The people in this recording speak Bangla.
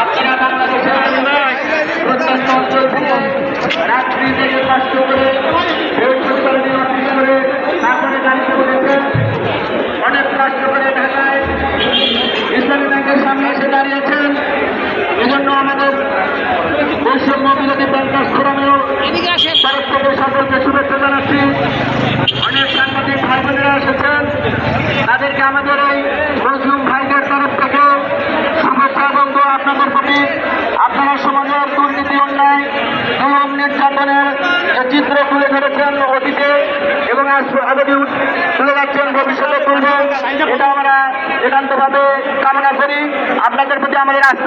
আপনারা বাংলাদেশের প্রত্যন্ত অঞ্চল থেকে রাত্রি থেকে কষ্ট করে তারপরে গাড়িতে বলেছেন অনেক কষ্ট করে ঢাকায় ইসলামী ব্যাংকের সামনে এসে দাঁড়িয়েছেন। এজন্য আমাদের বৈষম্য বিরোধী ব্যাংকার্স ফোরামেও তরফ থেকে সকলকে শুভেচ্ছা জানাচ্ছি। অনেক সাংবাদিক ভাই বোনেরা এসেছেন, তাদেরকে আমাদের এই মজলুম ভাইদের তরফ থেকে শুভেচ্ছা এবং দোয়া আপনাদের প্রতি। আপনারা সমাজের দুর্নীতি, অন্যায়, জুলুম, নির্যাতনের চিত্র তুলে ধরেছেন অতীতে এবং আগামী তুলে যাচ্ছেন, ভবিষ্যতে তুলবেন, এটা আমরা একান্তভাবে কামনা করি। আপনাদের প্রতি আমাদের আস্থা